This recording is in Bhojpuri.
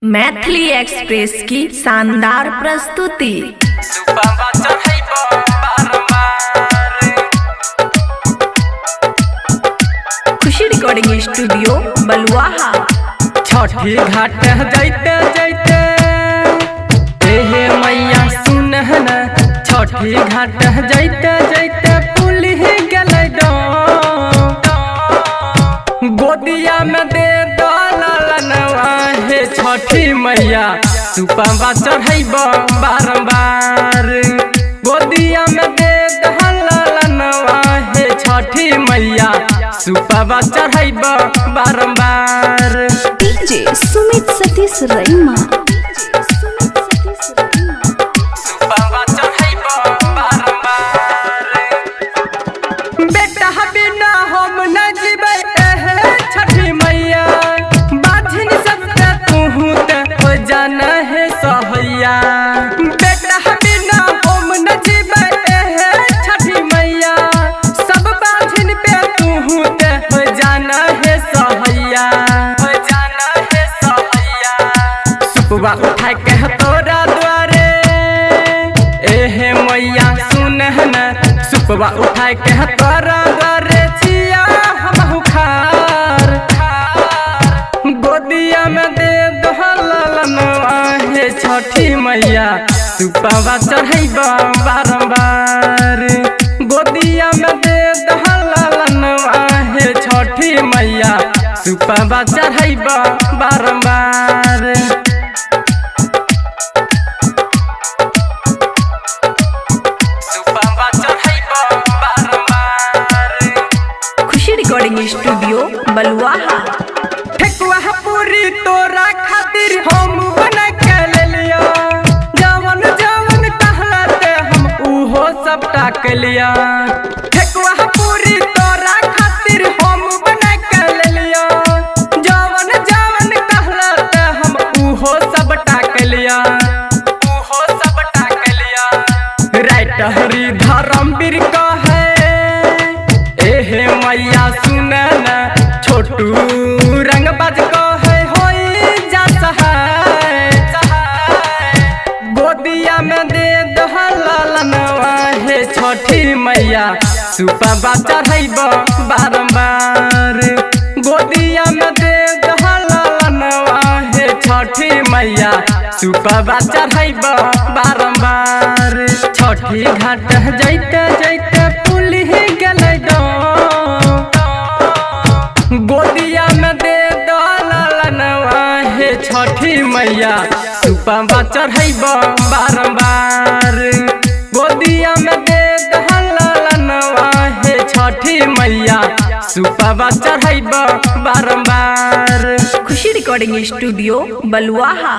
मैथिली एक्सप्रेस की शानदार प्रस्तुति। खुशी रिकॉर्डिंग स्टूडियो बलुआहा। छठी घाट जाइते जाइते हे मैया सुनहन, छठी घाट जाइते जाइते पुल ही गलै गोदिया में दे दलनवा हे छठी मैया सुपवा चढ़ैब बारंबार। गोदिया में दे दलनवा हे छठी मैया सुपवा चढ़ैब बारंबार। डीजे सुमित सतीश रईमा। सुपवा चढ़ैब बारंबार। बेटा बिना हम न जीबै छठी मैया, बाझिन सबके तू ते हो जाना है सहैया। बेटा बिना हम न जीबै छठी मैया, सब बाझिन पे तू ते हो जाना है सहैया, हो जाना है सहैया। सुपवा उठा के तोरा द्वारे एहे मैया सुनहन, सुपवा उठा के तोरा द्वारे छिया हम खार। गोदिया में दे दहलनवा हे छठी मैया सुपवा चढ़ैब बारंबार। गोदिया में दे दहलनवा हे छठी मैया सुपवा चढ़ैब बारंबार। खुशी रिकॉर्डिंग स्टूडियो बलुआहा। ठेकुआ पूरी तोरा खातिर हम बना के ले लिया, जवन जवन कहलाते हम उहो सबटा के लिया। ठेकुआ पूरी तोरा खातिर हम बना के ले लिया, जवन जवन कहलाते हम उहो सबटा के लिया, उहो सबटा के लिया। राइटहरी धर्मवीर कहे एहे मैया सुनन, छोटू रंगबाज कहे होई जा सहाय। गोदिया में दे दहलनवा हे छठी मैया सुपवा चढ़ैब बारंबार। गोदिया में दे दहलनवा हे छठी मैया सुपवा चढ़ैब बारंबार। छठी घाट जाइते जाइते पुल ही गलै गोदिया में दे दलनवा हे छठी मैया सुपवा चढ़ैब बारंबार। गोदिया में दे दलनवा हे छठी मैया सुपवा चढ़ैब बारंबार। खुशी रिकॉर्डिंग स्टूडियो बलुआहा।